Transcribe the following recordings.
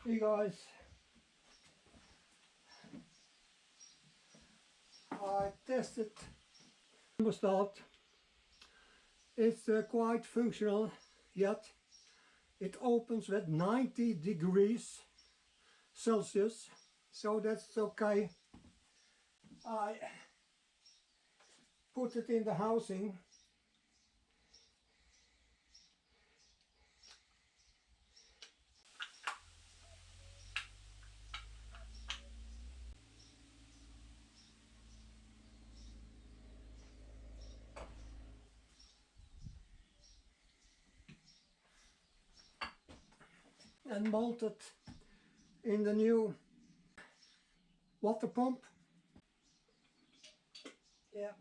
Hey guys, I tested thermostat. It's quite functional, yet it opens with 90 degrees Celsius, so that's okay. I put it in the housing. And mounted in the new water pump. Yeah.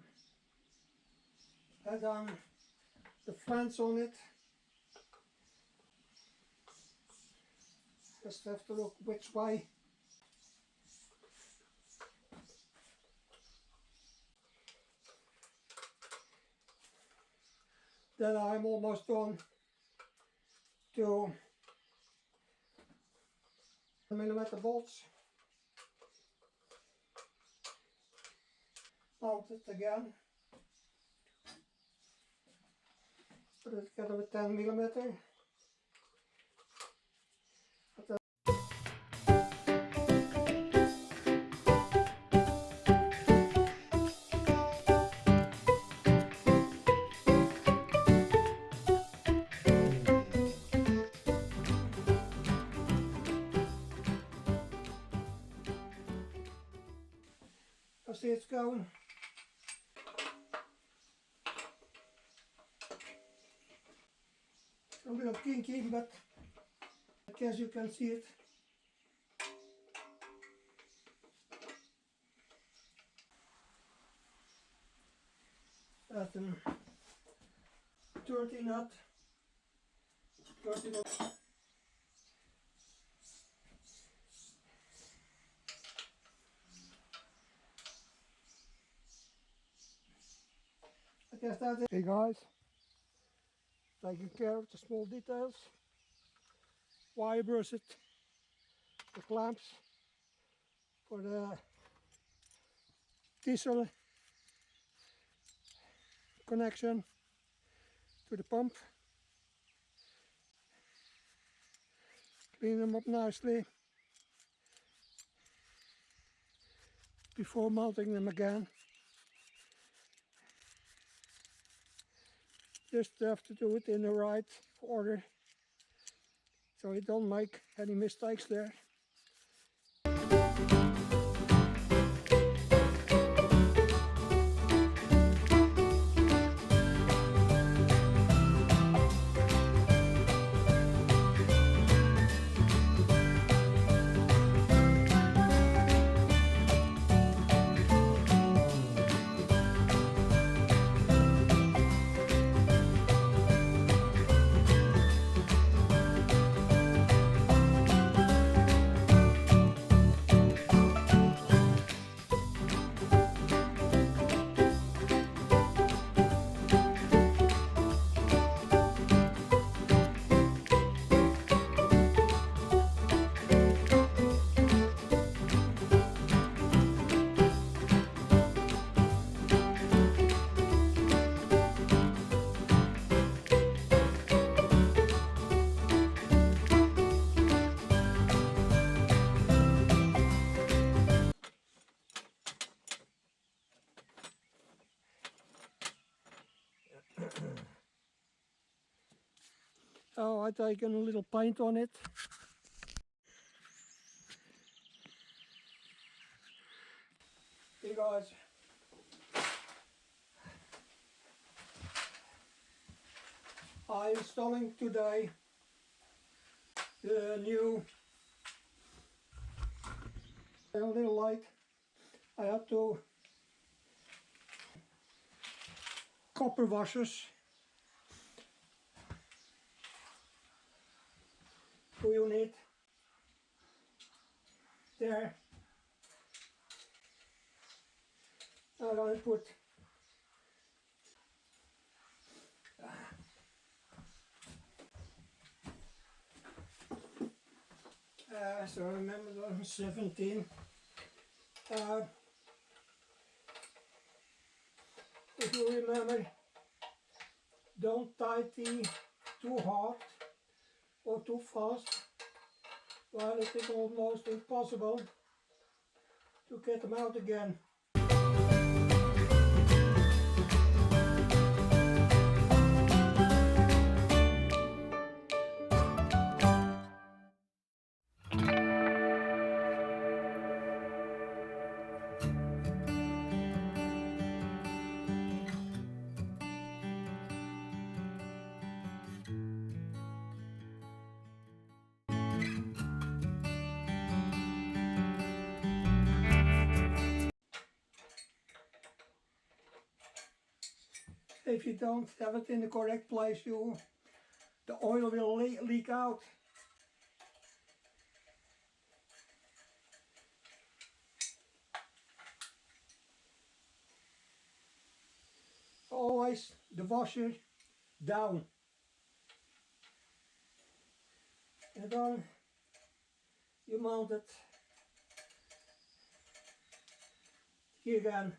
And then the fans on it. Just have to look which way. Then I'm almost done to 1mm bolts. Mount it again. Put it together with 10mm. I see it's going. It's a little kinky, but I guess you can see it. At an 30 knot. 30 knot. I guess that's it. Hey guys, taking care of the small details. Wire brushed the clamps for the diesel connection to the pump. Clean them up nicely before mounting them again. Just have to do it in the right order so you don't make any mistakes there. Oh, I've taken a little paint on it. Hey guys, I'm installing today the new little light. I have two copper washers. Two unit there. I'm going to put So I remember when I was 17. If you remember, don't tighten too hard or too fast, while it is almost impossible to get them out again. If you don't have it in the correct place, the oil will leak out. Always the washer down. And then you mount it here again.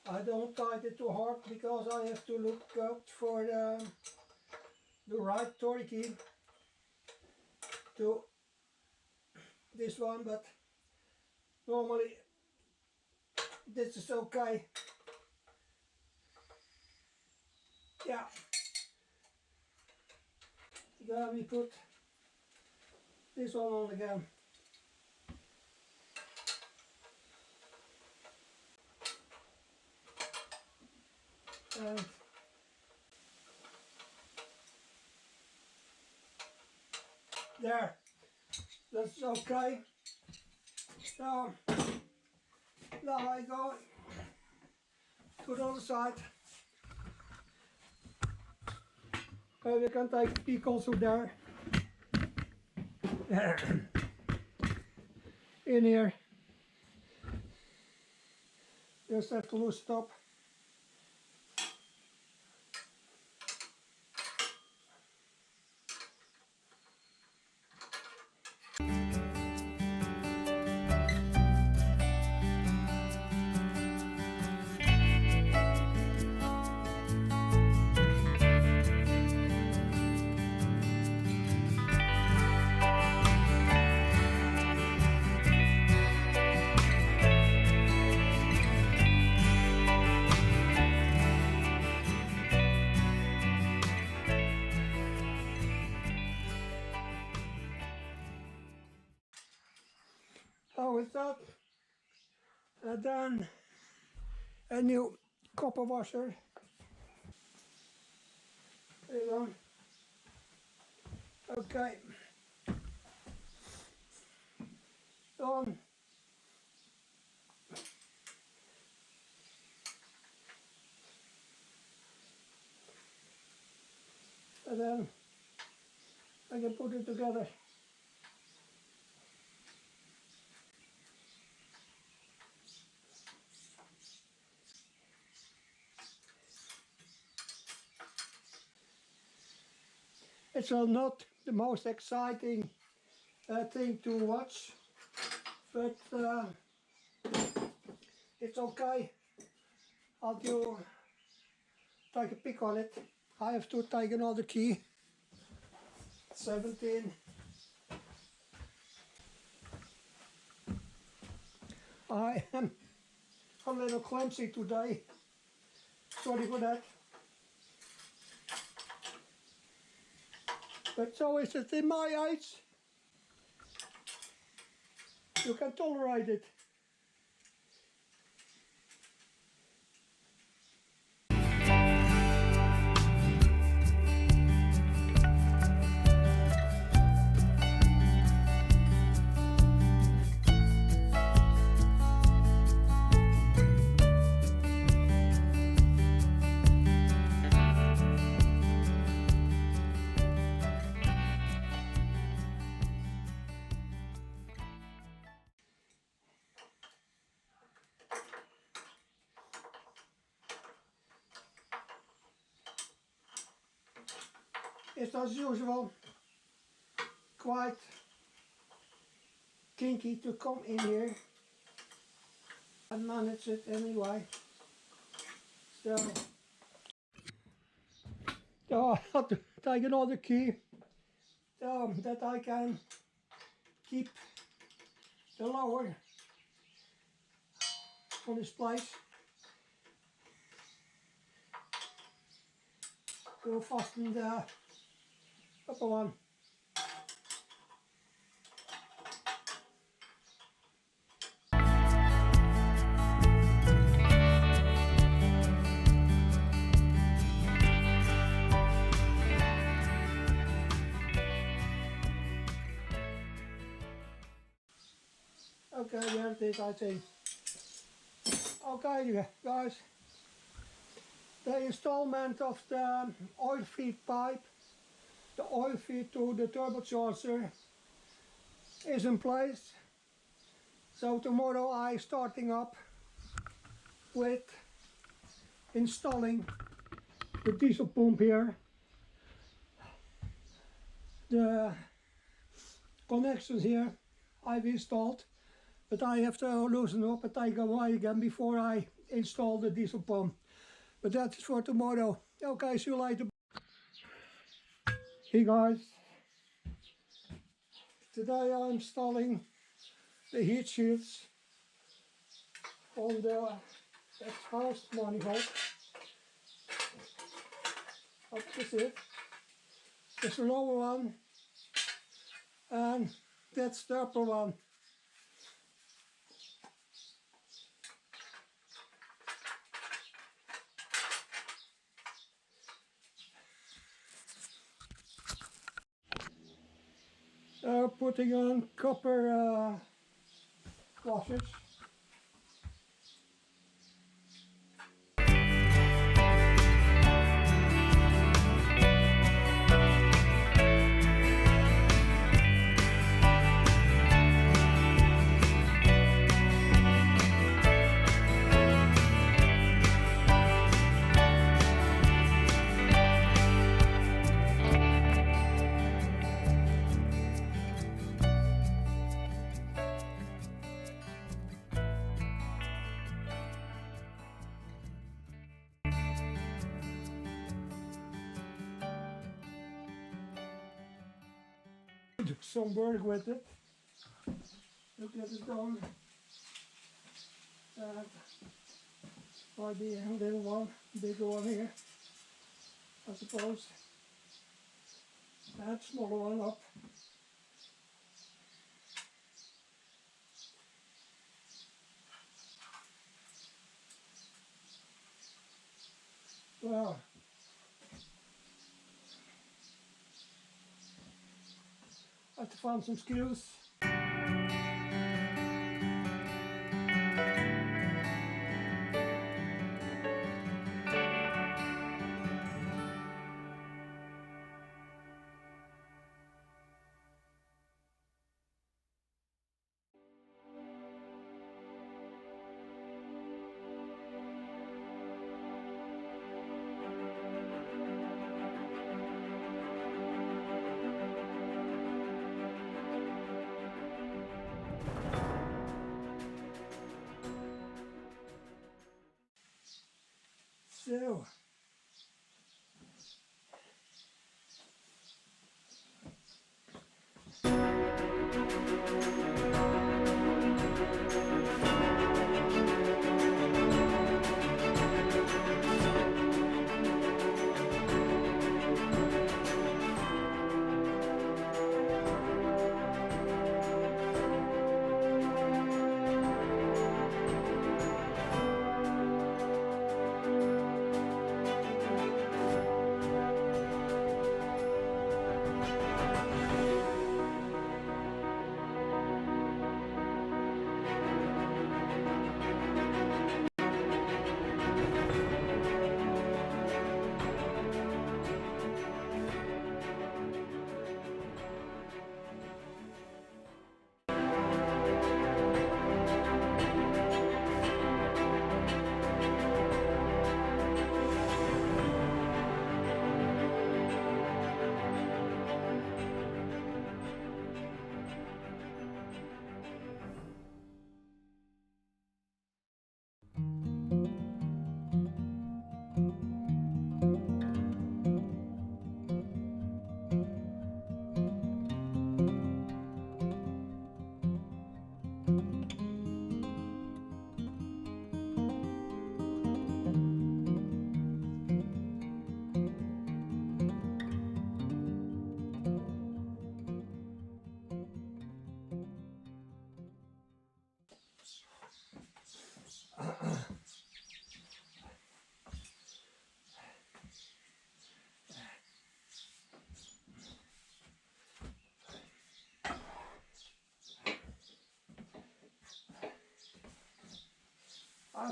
I don't tighten it too hard because I have to look up for the right torque to this one, but normally this is okay. Yeah. Then we put this one on again. And there, that's okay. So now I go to the other side. Okay, we can take a peek also there. In here, just have to loosen it up. So with that, and then a new copper washer. There on. Okay. On. And then I can put it together. It's not the most exciting thing to watch, but it's okay. I'll do take a pick on it. I have to take another key. 17. I am a little clumsy today. Sorry for that. But so is it in my age. You can tolerate it. is as usual quite kinky to come in here and manage it anyway. So I have to take another key so that I can keep the lower on this place. We'll fasten the upper one. Okay, there it is, I think. Okay guys, the installment of the oil feed pipe, the oil feed to the turbocharger is in place. So tomorrow I starting up with installing the diesel pump here. The connections here I've installed, but I have to loosen up and take away again before I install the diesel pump. But that's for tomorrow. Okay, see you later. Hey guys, today I'm installing the heat shields on the exhaust manifold. That's it. That's the lower one, and that's the upper one. Putting on copper washers. Do some work with it. Look at it done. Might be a little one, bigger one here, I suppose. That smaller one up. Well, I have to find some screws. So,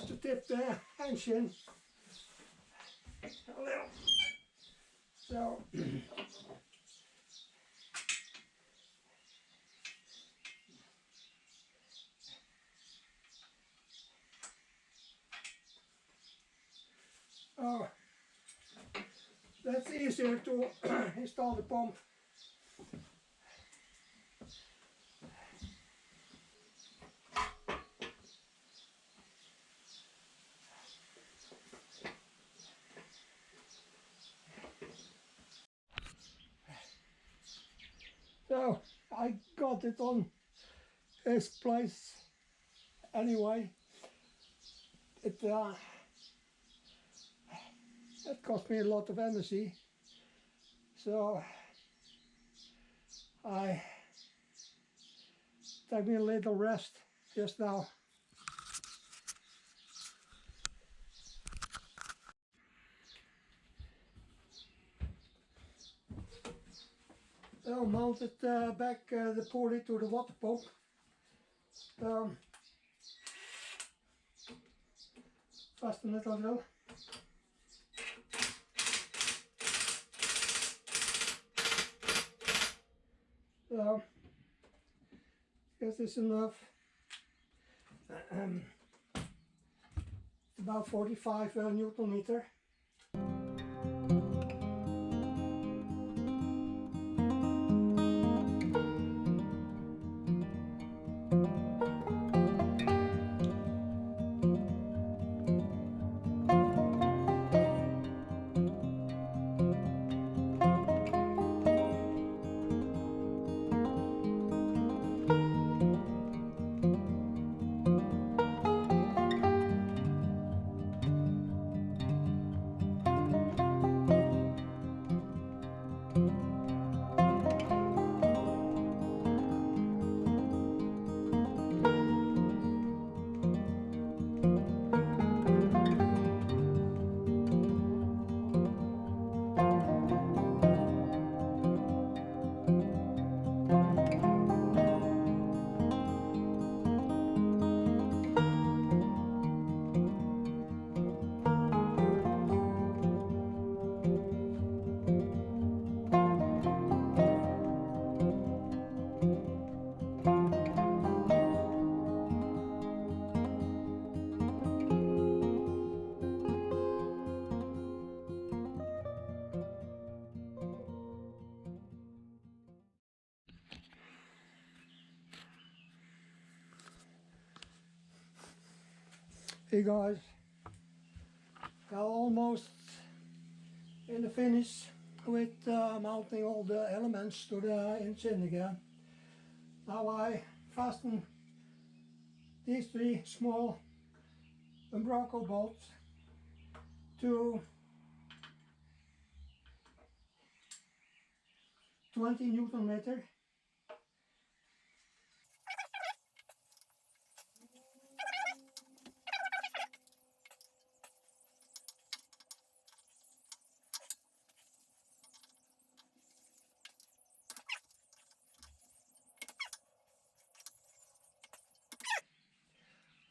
just to tip the engine a little. So oh, that's easier to install the pump. So I got it on his place anyway. It cost me a lot of energy, so I take me a little rest just now. So mounted back the pulley to the water pump. Fasten it a little. So, guess it's enough. About 45 Newton meter. Hey guys, we're almost in the finish with mounting all the elements to the engine again. Now I fasten these three small umbilical bolts to 20 Newton meter.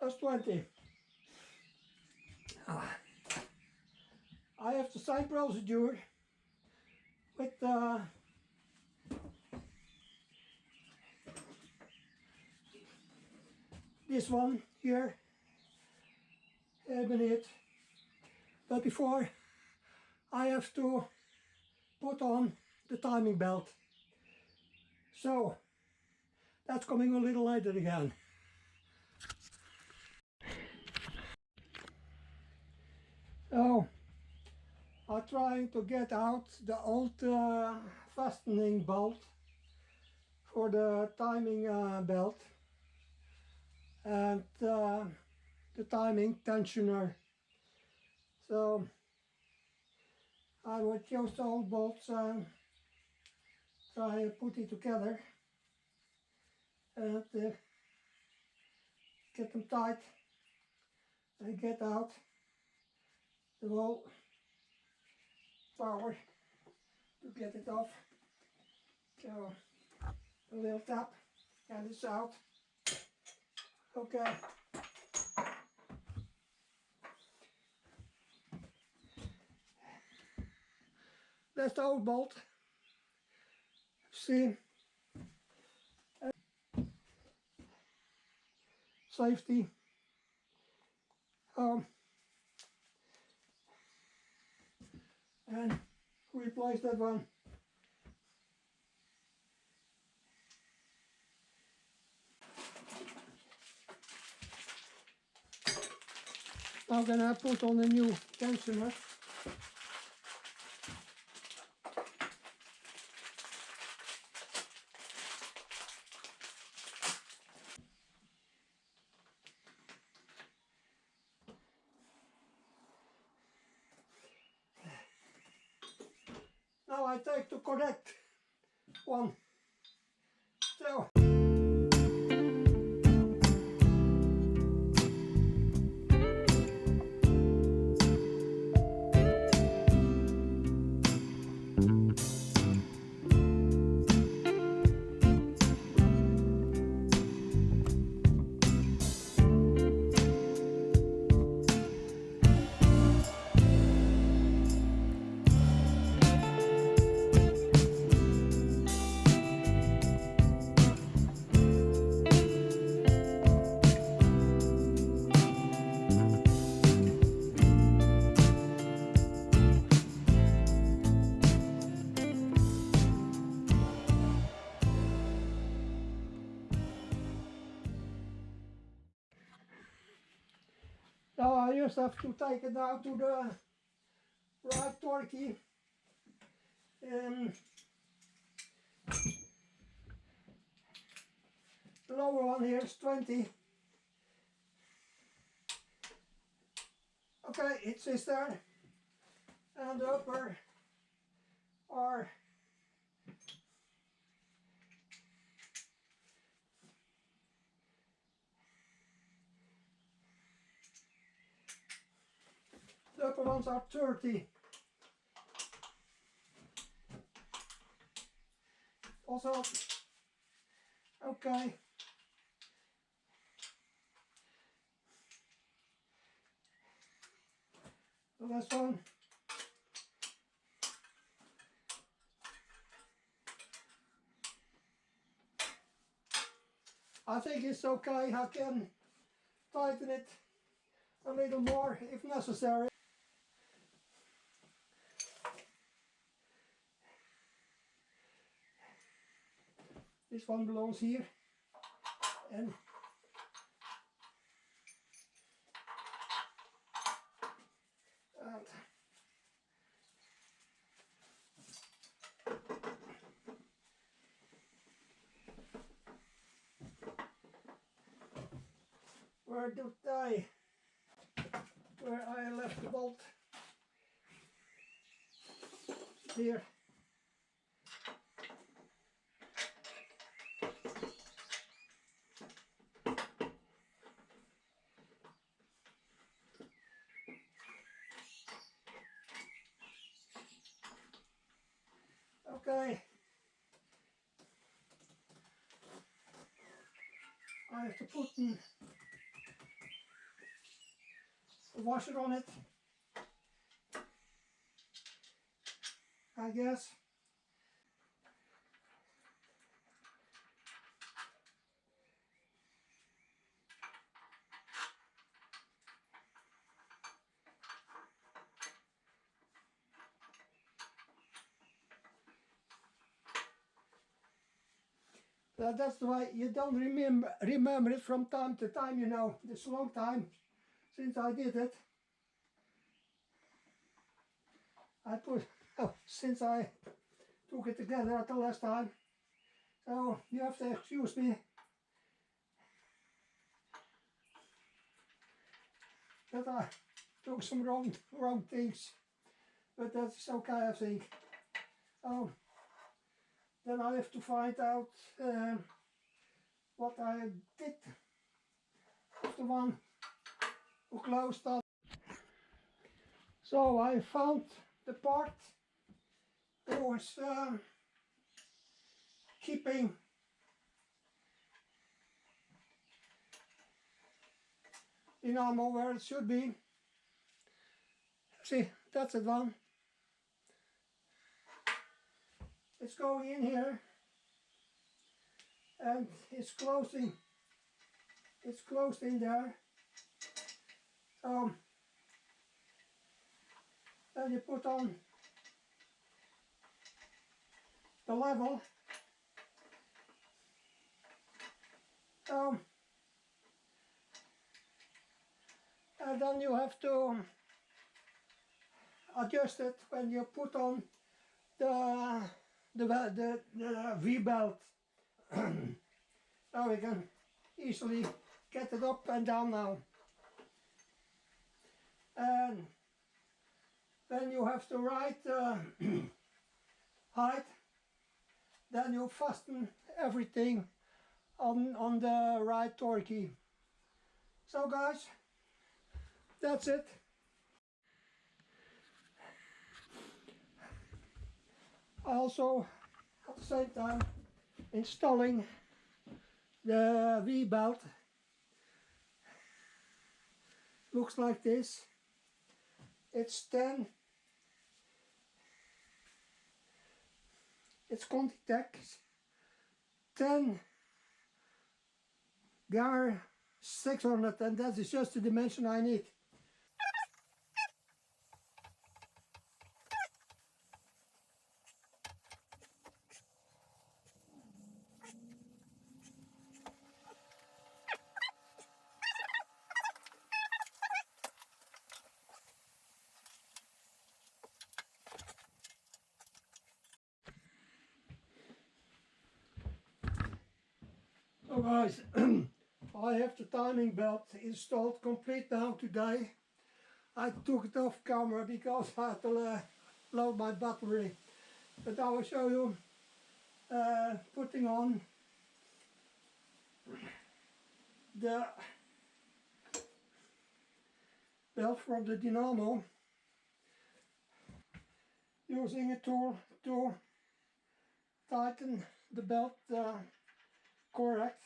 That's 20. I have the same procedure with this one here beneath, but before I have to put on the timing belt, so that's coming a little later again. So I'm trying to get out the old fastening bolt for the timing belt and the timing tensioner. So I would use the old bolts and try and put it together and get them tight and get out the whole power to get it off. So a little tap and it's out. Okay. that's the old bolt. See, safety. And replace that one. Now gonna put on a new tensioner. Now I take the correct one. So. Now I just have to take it down to the right torque. The lower one here is 20. Okay, it sits there. And the upper are the upper ones are 30. Also, okay. The last one. I think it's okay. I can tighten it a little more if necessary. This one belongs here, and where I left the bolt here. Okay, I have to put a washer on it, I guess. That's why you don't remember it from time to time, you know. It's a long time since I did it. Since I took it together at the last time. So you have to excuse me that I took some wrong things. But that's okay, I think. Then I have to find out what I did with the one who closed up. So I found the part that was keeping Dynamo where it should be. See, that's the one. it's going in here and it's closing. It's closed in there. Then you put on the level. And then you have to adjust it when you put on the V-belt. Now we can easily get it up and down now. And then you have the right height. Then you fasten everything on the right torque key. So guys, that's it. Also at the same time installing the V-belt. Looks like this. It's 10. It's Contitech 10 Gar 600, and that is just the dimension I need. So guys, I have the timing belt installed complete now today. I took it off camera because I had to load my battery. But I will show you putting on the belt from the Dynamo, using a tool to tighten the belt correct.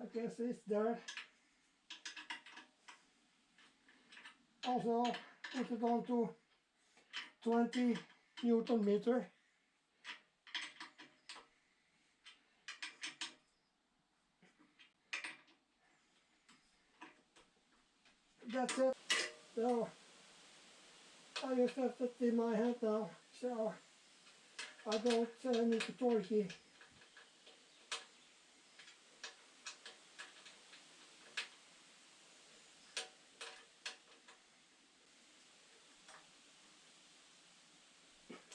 I guess it's there. Also put it on to 20 Newton meter. That's it. So I just have it in my hand now, so I don't need the torque key.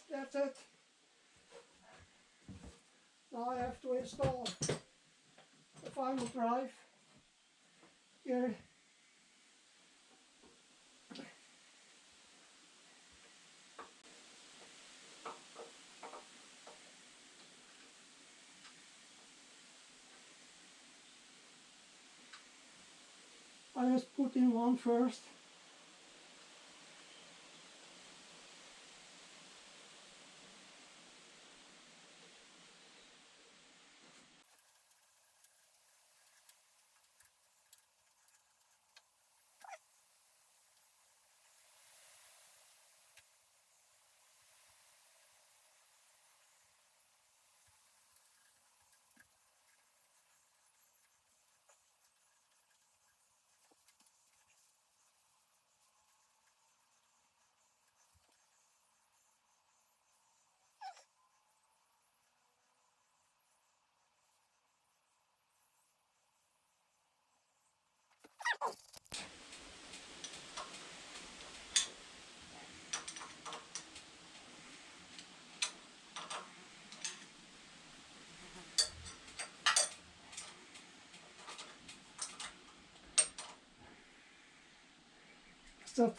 That's it. Now I have to install the final drive here. I just put in one first. That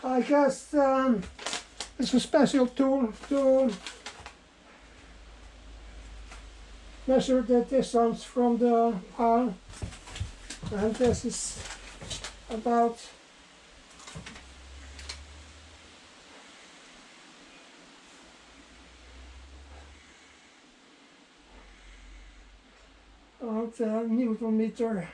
I guess it's a special tool to measure the distance from the pile, and this is about Newton meter.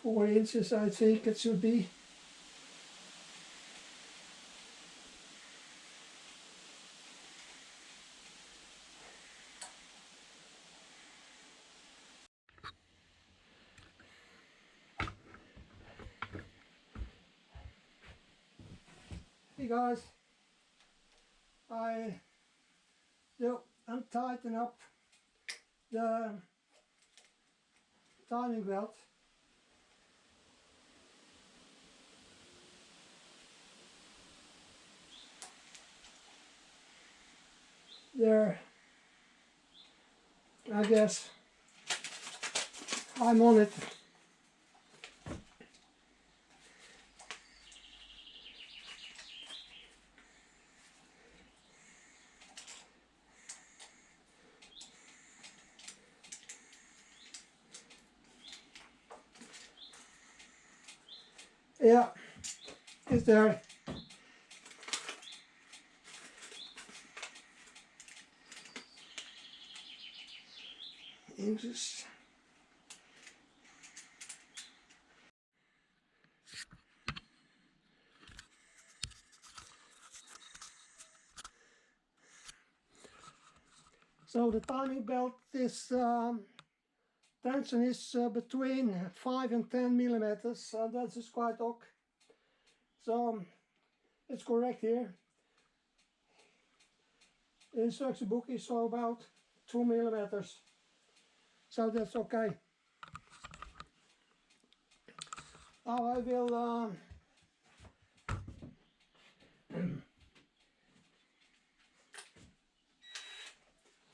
Four inches, I think it should be. Hey guys, I tighten up the timing belt. There, I guess I'm on it. Yeah, it's there. Inches. So the timing belt is tension is between 5 and 10 millimeters, and that is quite ok. So it's correct here. The instruction book is so about 2 millimeters, so that's okay. Now I will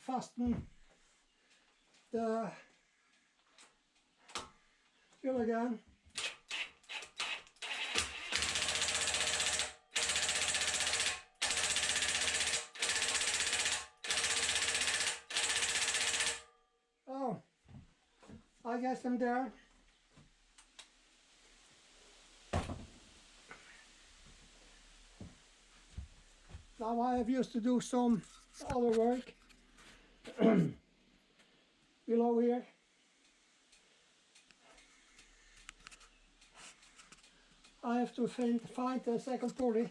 fasten the fill again. Oh, I guess I'm there. Now I have used to do some other work below here. I have to find a second pulley.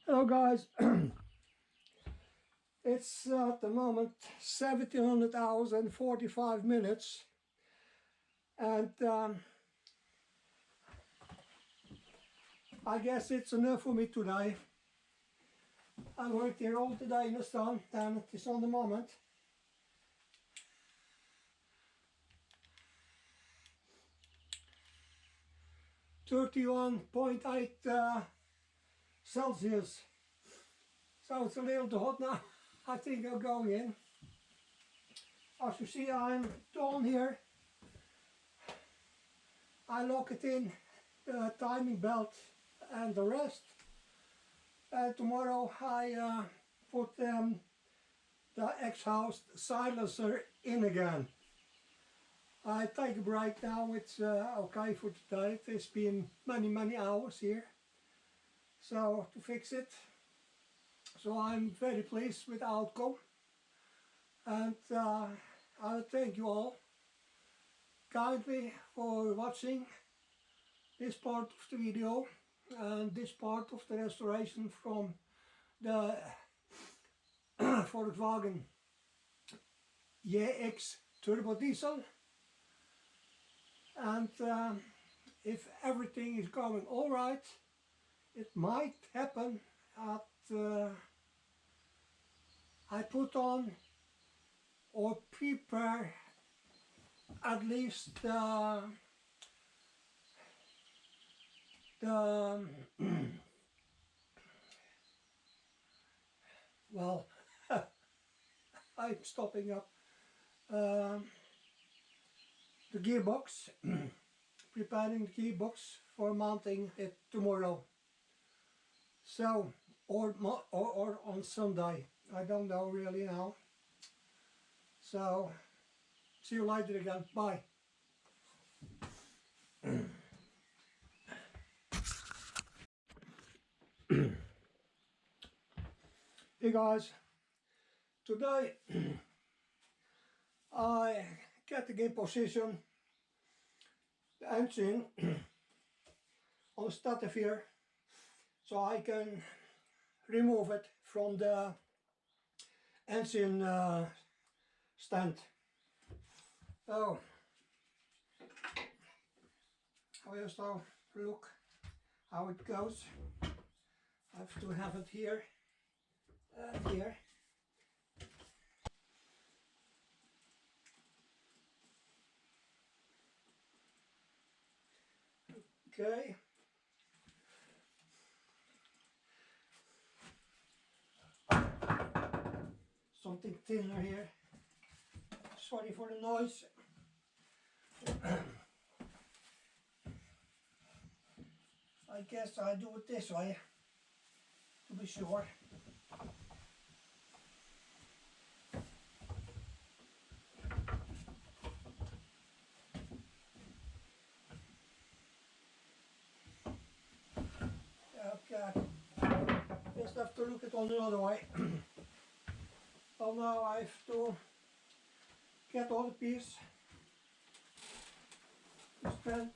Hello guys, it's at the moment 1700 hours and 45 minutes, and I guess it's enough for me today. I worked here all today in the sun, and it is on the moment. (31.8 Celsius. So it's a little too hot now. I think I'm going in. As you see, I'm done here. I lock it in, the timing belt and the rest. Tomorrow I put the exhaust silencer in again. I take a break now. It's okay for today. It's been many hours here, so to fix it. So I'm very pleased with the outcome, and I thank you all kindly for watching this part of the video and this part of the restoration from the Volkswagen EX turbo diesel. And if everything is going all right, it might happen that I put on or prepare at least the well, I'm stopping up the gearbox, preparing the gearbox for mounting it tomorrow. So, or on Sunday, I don't know really now. So, see you later again, bye. Hey guys, today I getting in position the engine on the starter here, so I can remove it from the engine stand. So I just look how it goes. I have to have it here and here. Okay. Something thinner here. Sorry for the noise. I guess I do it this way to be sure. Okay. Just have to look it on the other way. Well, now I have to get all the pieces, the strand,